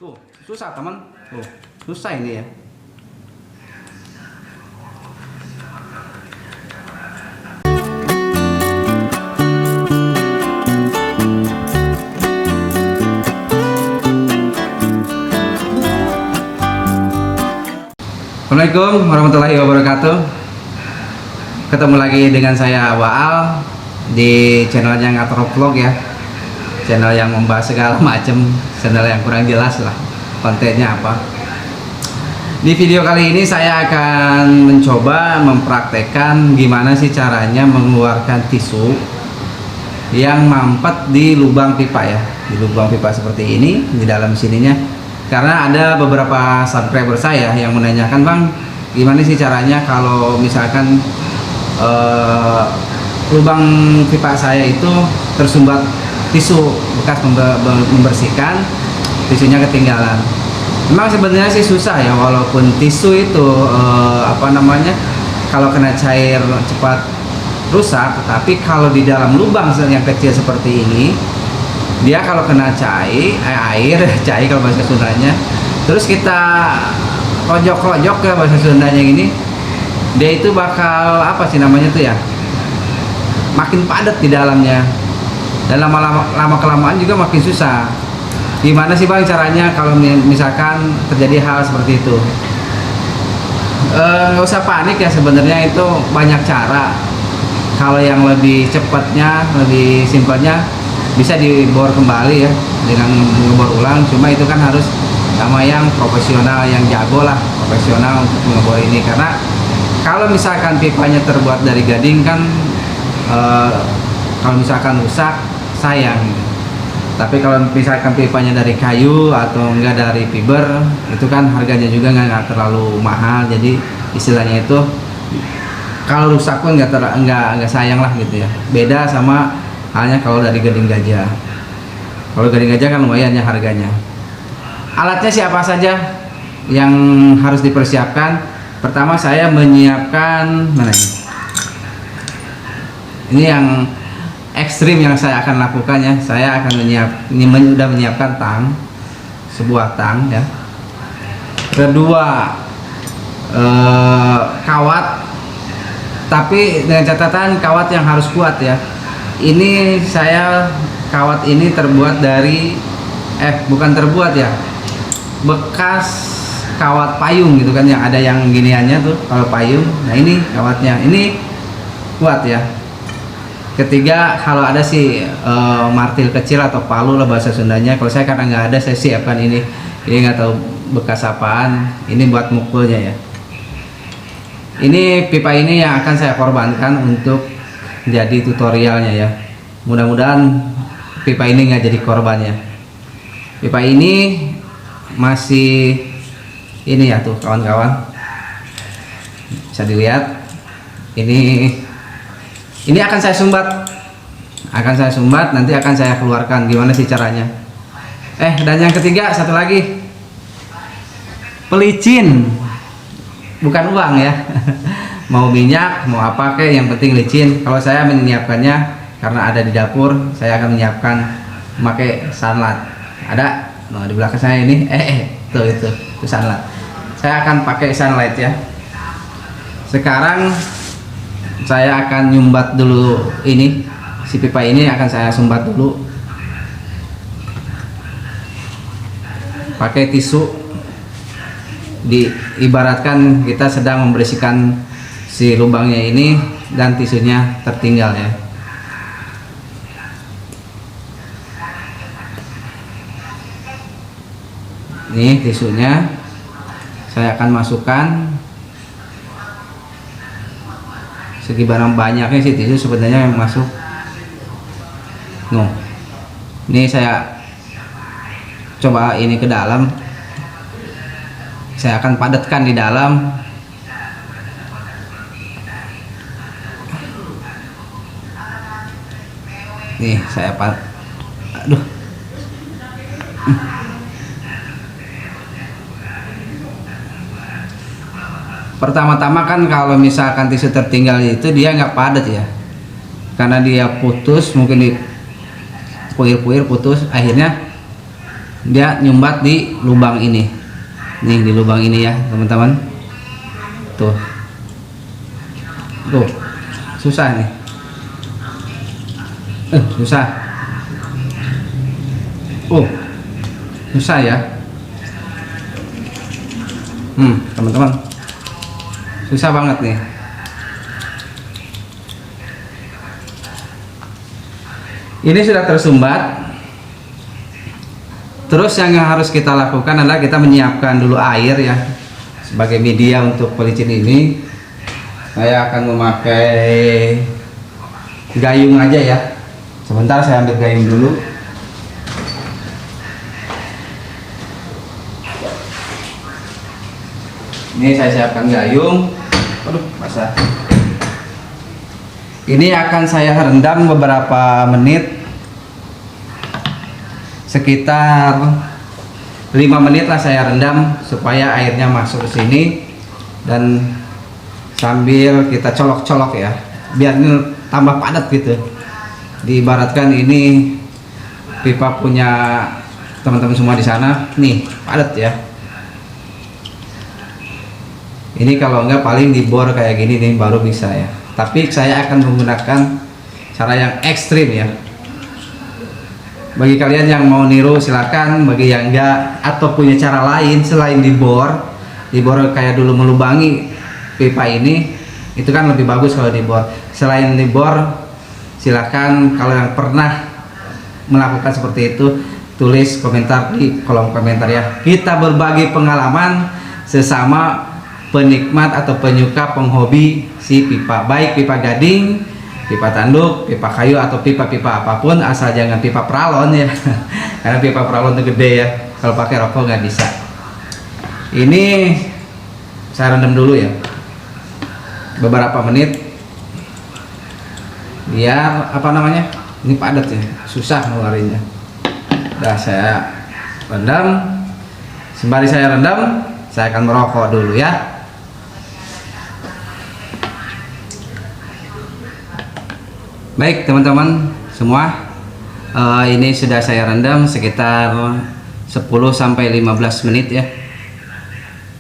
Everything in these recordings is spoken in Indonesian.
Tuh, susah teman. Tuh, susah ini ya. Assalamualaikum warahmatullahi wabarakatuh. Ketemu lagi dengan saya Waal di channelnya Ngator Vlog ya. Channel yang membahas segala macam, channel yang kurang jelas lah kontennya apa. Di video kali ini saya akan mencoba mempraktekkan gimana sih caranya mengeluarkan tisu yang mampet di lubang pipa ya, di lubang pipa seperti ini, di dalam sininya. Karena ada beberapa subscriber saya yang menanyakan, Bang, gimana sih caranya kalau misalkan lubang pipa saya itu tersumbat tisu bekas membersihkan, tisunya ketinggalan. Memang sebenarnya sih susah ya, walaupun tisu itu kalau kena cair cepat rusak, tetapi kalau di dalam lubang yang kecil seperti ini, dia kalau kena air cair kalau bahasa Sundanya, terus kita rojok-rojok ke bahasa Sundanya ini, dia itu bakal makin padat di dalamnya, dan lama kelamaan juga makin susah. Gimana sih Bang caranya kalau misalkan terjadi hal seperti itu? Nggak usah panik ya, sebenarnya itu banyak cara. Kalau yang lebih cepatnya, lebih simpelnya, bisa dibor kembali ya dengan mengebor ulang. Cuma itu kan harus sama yang profesional, yang jago lah, profesional untuk mengebor ini. Karena kalau misalkan pipanya terbuat dari gading kan, kalau misalkan rusak sayang. Tapi kalau misalkan pipanya dari kayu atau enggak dari fiber, itu kan harganya juga nggak terlalu mahal. Jadi istilahnya itu kalau rusak pun nggak sayang lah gitu ya. Beda sama halnya kalau dari gading gajah. Kalau gading gajah kan lumayan ya harganya. Alatnya siapa saja yang harus dipersiapkan? Pertama saya menyiapkan ini yang ekstrim yang saya akan lakukan ya. Saya akan sudah menyiapkan tang, sebuah tang ya. Kedua, kawat, tapi dengan catatan kawat yang harus kuat ya. Ini kawat ini terbuat dari bekas kawat payung gitu kan, yang ada yang giniannya tuh kalau payung. Nah ini kawatnya, ini kuat ya. Ketiga, kalau ada martil kecil atau palu lah bahasa Sundanya. Kalau saya karena nggak ada, saya siapkan ini nggak tahu bekas apaan. Ini buat mukulnya ya. Ini pipa ini yang akan saya korbankan untuk jadi tutorialnya ya. Mudah-mudahan pipa ini nggak jadi korbannya. Pipa ini masih ini ya tuh kawan-kawan, bisa dilihat. Ini akan saya sumbat, nanti akan saya keluarkan gimana sih caranya. Dan yang ketiga, satu lagi, pelicin, bukan uang ya. Mau minyak, mau apa kek, yang penting licin. Kalau saya menyiapkannya karena ada di dapur, saya akan menyiapkan memakai sunlight. Ada di belakang saya ini, itu sunlight. Saya akan pakai sunlight ya. Sekarang saya akan nyumbat dulu ini, si pipa ini akan saya sumbat dulu pakai tisu. Diibaratkan kita sedang membersihkan si lubangnya ini dan tisunya tertinggal ya. Nih tisunya saya akan masukkan. Segi barang banyaknya sih tisu sebenarnya yang masuk. Ini saya coba ini ke dalam. Saya akan padatkan di dalam. Nih saya Pertama-tama kan kalau misalkan tisu tertinggal itu dia nggak padat ya, karena dia putus, mungkin di puir-puir putus, akhirnya dia nyumbat di lubang ini nih, di lubang ini ya teman-teman. Tuh susah nih, susah, susah ya teman-teman, susah banget nih. Ini sudah tersumbat. Terus yang harus kita lakukan adalah kita menyiapkan dulu air ya sebagai media untuk pelicin ini. Saya akan memakai gayung aja ya. Sebentar saya ambil gayung dulu. Ini saya siapkan gayung. Aduh, basah. Ini akan saya rendam beberapa menit, sekitar 5 menit lah saya rendam supaya airnya masuk ke sini, dan sambil kita colok-colok ya biar ini tambah padat gitu. Diibaratkan ini pipa punya teman-teman semua di sana nih, padat ya. Ini kalau enggak paling dibor kayak gini nih baru bisa ya. Tapi saya akan menggunakan cara yang ekstrim ya. Bagi kalian yang mau niru silakan, bagi yang enggak atau punya cara lain selain dibor kayak dulu melubangi pipa ini, itu kan lebih bagus kalau dibor. Selain dibor, silakan kalau yang pernah melakukan seperti itu tulis komentar di kolom komentar ya. Kita berbagi pengalaman sesama penikmat atau penyuka penghobi si pipa, baik pipa gading, pipa tanduk, pipa kayu atau pipa-pipa apapun, asal jangan pipa pralon ya. Karena pipa pralon itu gede ya, kalau pakai rokok nggak bisa. Ini saya rendam dulu ya beberapa menit biar apa namanya, ini padat ya, susah ngeluarinnya. Udah saya rendam. Sembari saya rendam, saya akan merokok dulu ya. Baik teman-teman semua, ini sudah saya rendam sekitar 10-15 menit ya.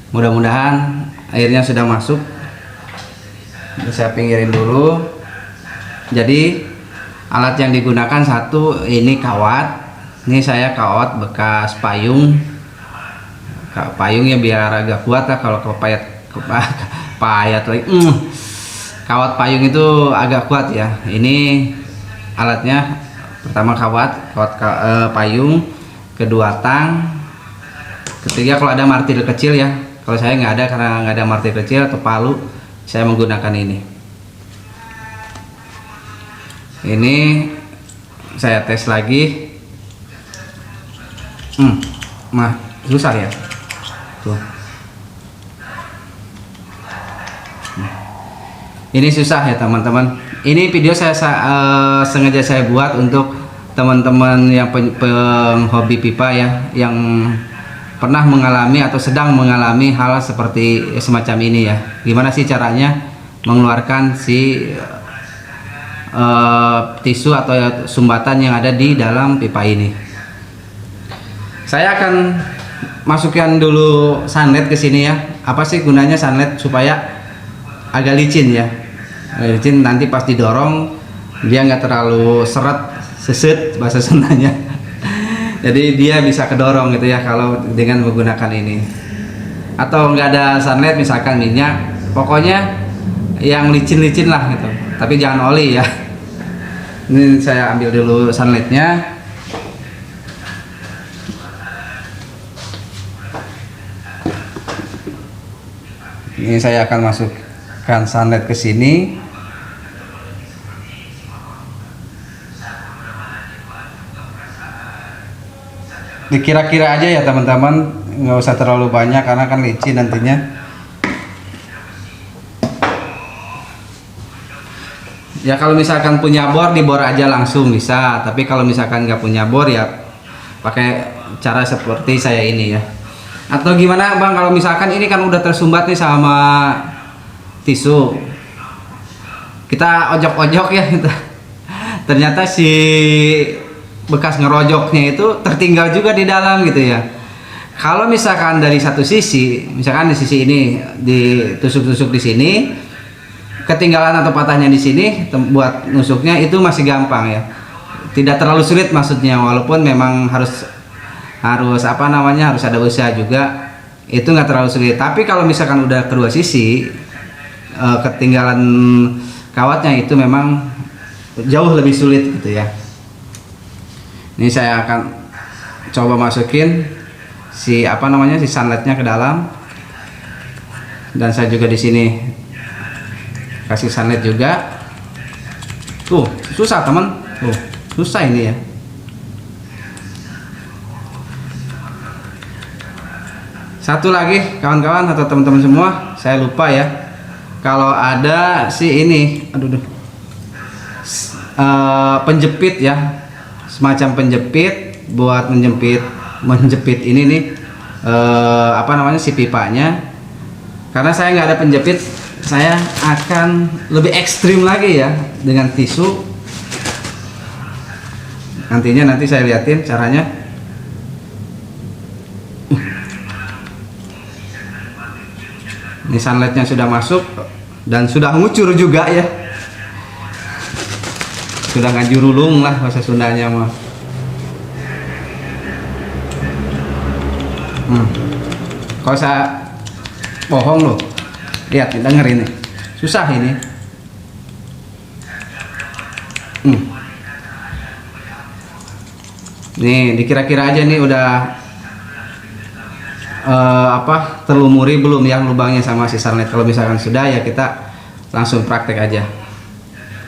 Mudah-mudahan airnya sudah masuk. Saya pinggirin dulu. Jadi alat yang digunakan satu ini kawat. Ini saya kawat bekas payung. Payungnya biar agak kuat lah, kalau kepayat lagi. Kawat payung itu agak kuat ya. Ini alatnya, pertama kawat payung, kedua tang, ketiga kalau ada martir kecil ya. Kalau saya nggak ada, karena nggak ada martir kecil atau palu, saya menggunakan ini. Ini saya tes lagi. Susah ya. Tuh. Ini susah ya teman-teman. Ini video saya sengaja saya buat untuk teman-teman yang penghobi pipa ya, yang pernah mengalami atau sedang mengalami hal seperti semacam ini ya. Gimana sih caranya mengeluarkan si tisu atau sumbatan yang ada di dalam pipa ini. Saya akan masukkan dulu sunlight ke sini ya. Apa sih gunanya sunlight? Supaya agak licin ya. Licin, nanti pas didorong dia nggak terlalu seset bahasa Sundanya. Jadi dia bisa kedorong gitu ya kalau dengan menggunakan ini. Atau nggak ada sunlight, misalkan minyak, pokoknya yang licin-licin lah gitu. Tapi jangan oli ya. Ini saya ambil dulu sunlightnya. Ini saya akan masukkan sunlight ke sini. Dikira-kira aja ya teman-teman, nggak usah terlalu banyak karena kan licin nantinya. Ya kalau misalkan punya bor, dibor aja langsung bisa. Tapi kalau misalkan nggak punya bor ya pakai cara seperti saya ini ya. Atau gimana bang, kalau misalkan ini kan udah tersumbat nih sama tisu, kita ojok-ojok ya gitu. Ternyata si bekas ngerojoknya itu tertinggal juga di dalam gitu ya. Kalau misalkan dari satu sisi, misalkan di sisi ini ditusuk-tusuk di sini, ketinggalan atau patahnya di sini buat nusuknya itu masih gampang ya. Tidak terlalu sulit maksudnya, walaupun memang harus apa namanya, harus ada usaha juga. Itu nggak terlalu sulit. Tapi kalau misalkan udah kedua sisi ketinggalan kawatnya itu memang jauh lebih sulit gitu ya. Ini saya akan coba masukin si sunlightnya ke dalam, dan saya juga di sini kasih sunlight juga. Tuh susah teman, tuh susah ini ya. Satu lagi kawan-kawan atau teman-teman semua, saya lupa ya, kalau ada si ini, penjepit ya, semacam penjepit buat menjepit ini nih, si pipanya. Karena saya nggak ada penjepit, saya akan lebih ekstrim lagi ya dengan tisu. Nanti saya liatin caranya. Ini sunlightnya sudah masuk dan sudah ngucur juga ya, sudah ngajurulung lah bahasa Sundanya mah. Kalau saya bohong loh, lihat denger ini, susah ini. Nih dikira-kira aja nih udah terlumuri belum yang lubangnya sama si sunlight. Kalau misalkan sudah ya kita langsung praktek aja.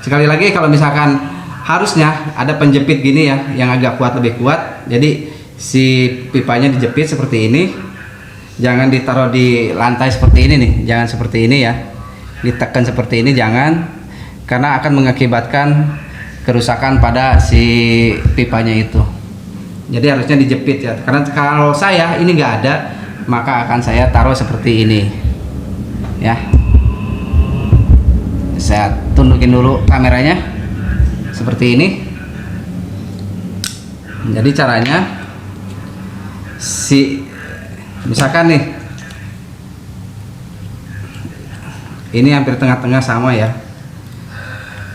Sekali lagi, kalau misalkan harusnya ada penjepit gini ya yang agak kuat, lebih kuat, jadi si pipanya dijepit seperti ini, jangan ditaruh di lantai seperti ini nih, jangan seperti ini ya, ditekan seperti ini jangan, karena akan mengakibatkan kerusakan pada si pipanya itu. Jadi harusnya dijepit ya, karena kalau saya ini nggak ada, maka akan saya taruh seperti ini ya. Saya tunjukin dulu kameranya seperti ini. Jadi caranya, misalkan nih ini hampir tengah-tengah sama ya,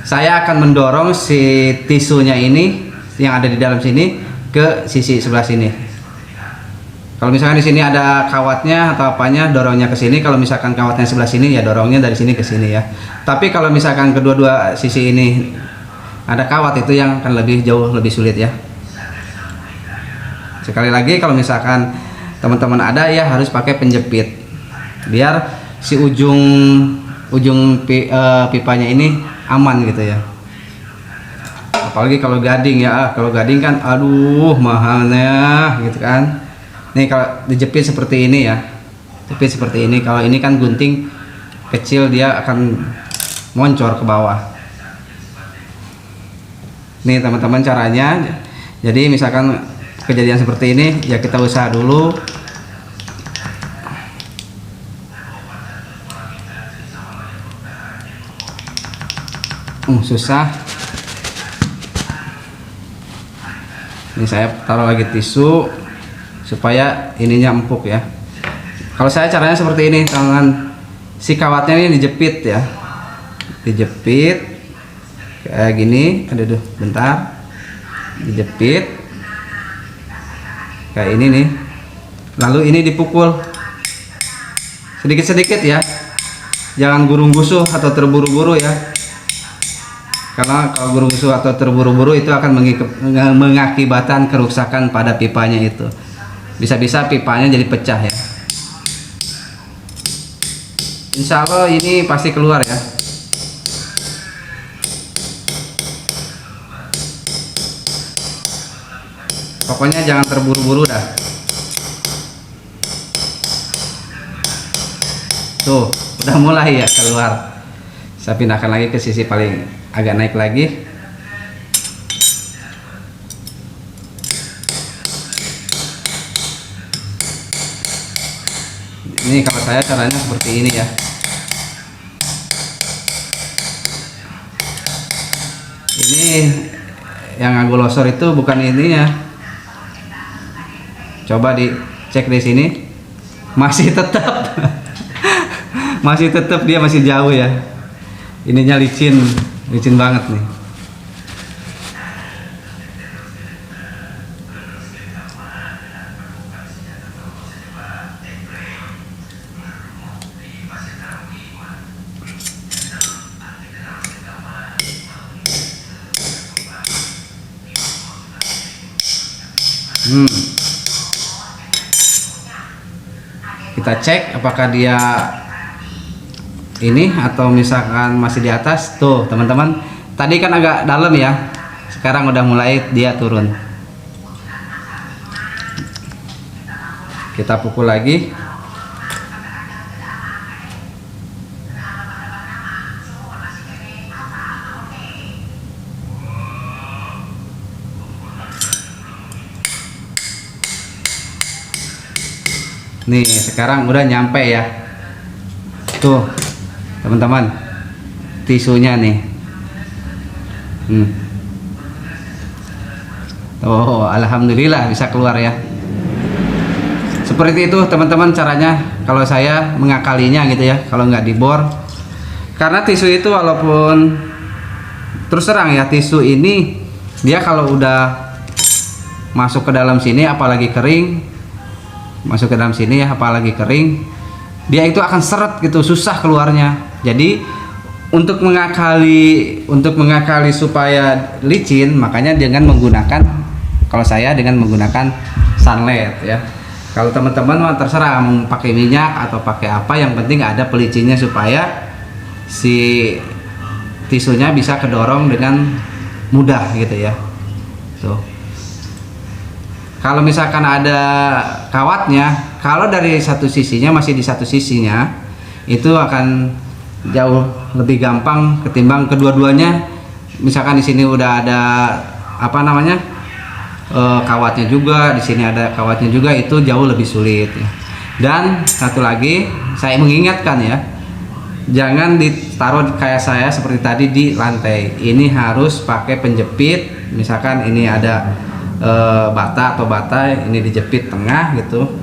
saya akan mendorong si tisunya ini yang ada di dalam sini ke sisi sebelah sini. Kalau misalkan di sini ada kawatnya atau apanya, dorongnya ke sini. Kalau misalkan kawatnya sebelah sini, ya dorongnya dari sini ke sini ya. Tapi kalau misalkan kedua-dua sisi ini ada kawat, itu yang akan jauh lebih sulit ya. Sekali lagi, kalau misalkan teman-teman ada ya, harus pakai penjepit biar si ujung pipanya ini aman gitu ya. Apalagi kalau gading ya, kalau gading kan aduh mahalnya gitu kan. Nih kalau dijepit seperti ini ya, jepit seperti ini. Kalau ini kan gunting kecil, dia akan moncor ke bawah. Nih teman-teman caranya. Jadi misalkan kejadian seperti ini ya, kita usaha dulu. Susah. Ini saya taruh lagi tisu supaya ininya empuk ya. Kalau saya caranya seperti ini, tangan si kawatnya ini dijepit ya, dijepit kayak gini. Aduh, bentar, dijepit kayak ini nih. Lalu ini dipukul sedikit-sedikit ya, jangan gurung-gusuh atau terburu-buru ya. Karena kalau gurung-gusuh atau terburu-buru itu akan mengakibatkan kerusakan pada pipanya itu. Bisa-bisa pipanya jadi pecah ya. Insya Allah ini pasti keluar ya. Pokoknya jangan terburu-buru dah. Tuh, udah mulai ya keluar. Saya pindahkan lagi ke sisi paling agak naik lagi. Ini kalau saya caranya seperti ini ya. yang aku losor itu bukan ininya. Coba dicek di sini, masih tetap masih tetap dia masih jauh ya. Ininya licin banget nih. Kita cek apakah dia ini atau misalkan masih di atas. Tuh teman-teman, tadi kan agak dalam ya, sekarang udah mulai dia turun. Kita pukul lagi. Nih sekarang udah nyampe ya. Tuh teman-teman, tisunya nih. Oh alhamdulillah bisa keluar ya. Seperti itu teman-teman caranya kalau saya mengakalinya gitu ya, kalau nggak dibor. Karena tisu itu walaupun terus terang ya, tisu ini dia kalau udah masuk ke dalam sini apalagi kering, masuk ke dalam sini ya apalagi kering, dia itu akan seret gitu, susah keluarnya. Jadi untuk mengakali supaya licin, makanya dengan menggunakan, kalau saya dengan menggunakan sunlight ya. Kalau teman-teman mah terserah mau pakai minyak atau pakai apa, yang penting ada pelicinnya supaya si tisunya bisa kedorong dengan mudah gitu ya. Tuh. Kalau misalkan ada kawatnya, kalau dari satu sisinya masih di satu sisinya, itu akan jauh lebih gampang ketimbang kedua-duanya. Misalkan di sini udah ada apa namanya kawatnya juga, di sini ada kawatnya juga, itu jauh lebih sulit. Ya. Dan satu lagi saya mengingatkan ya, jangan ditaruh kayak saya seperti tadi di lantai. Ini harus pakai penjepit. Misalkan ini ada bata ini dijepit tengah gitu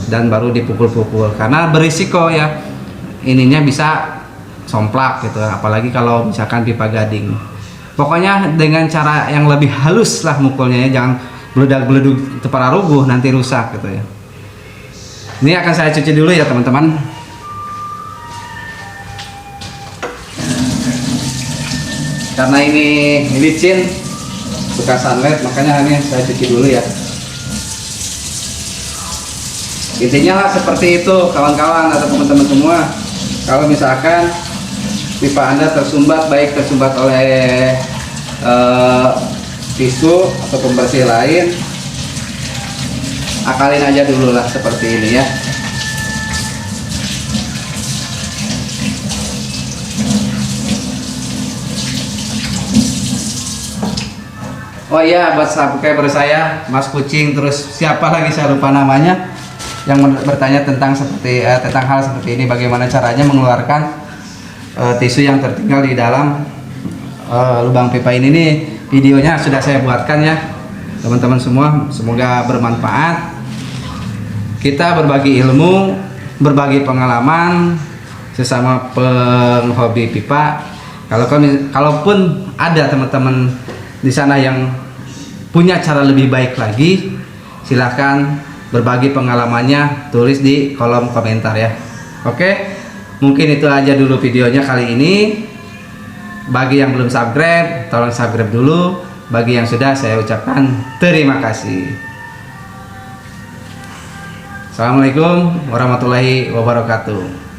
dan baru dipukul-pukul, karena berisiko ya ininya bisa somplak gitu, apalagi kalau misalkan pipa gading. Pokoknya dengan cara yang lebih halus lah mukulnya ya, jangan beledak-beleduk tepara rubuh nanti rusak gitu ya. Ini akan saya cuci dulu ya teman-teman. Karena ini licin bekas sunlight, makanya ini saya cuci dulu ya. Intinya lah seperti itu kawan-kawan atau teman-teman semua. Kalau misalkan pipa Anda tersumbat, baik tersumbat oleh tisu atau pembersih lain, akalin aja dulu lah seperti ini ya. Oh iya, buat subscriber saya Mas Kucing, terus siapa lagi saya lupa namanya, yang bertanya tentang tentang hal seperti ini, bagaimana caranya mengeluarkan tisu yang tertinggal di dalam lubang pipa ini nih. Videonya sudah saya buatkan ya teman-teman semua, semoga bermanfaat. Kita berbagi ilmu, berbagi pengalaman sesama penghobi pipa. Kalaupun ada teman-teman di sana yang punya cara lebih baik lagi, silahkan berbagi pengalamannya, tulis di kolom komentar ya. Oke, mungkin itu aja dulu videonya kali ini. Bagi yang belum subscribe, tolong subscribe dulu. Bagi yang sudah, saya ucapkan terima kasih. Assalamualaikum warahmatullahi wabarakatuh.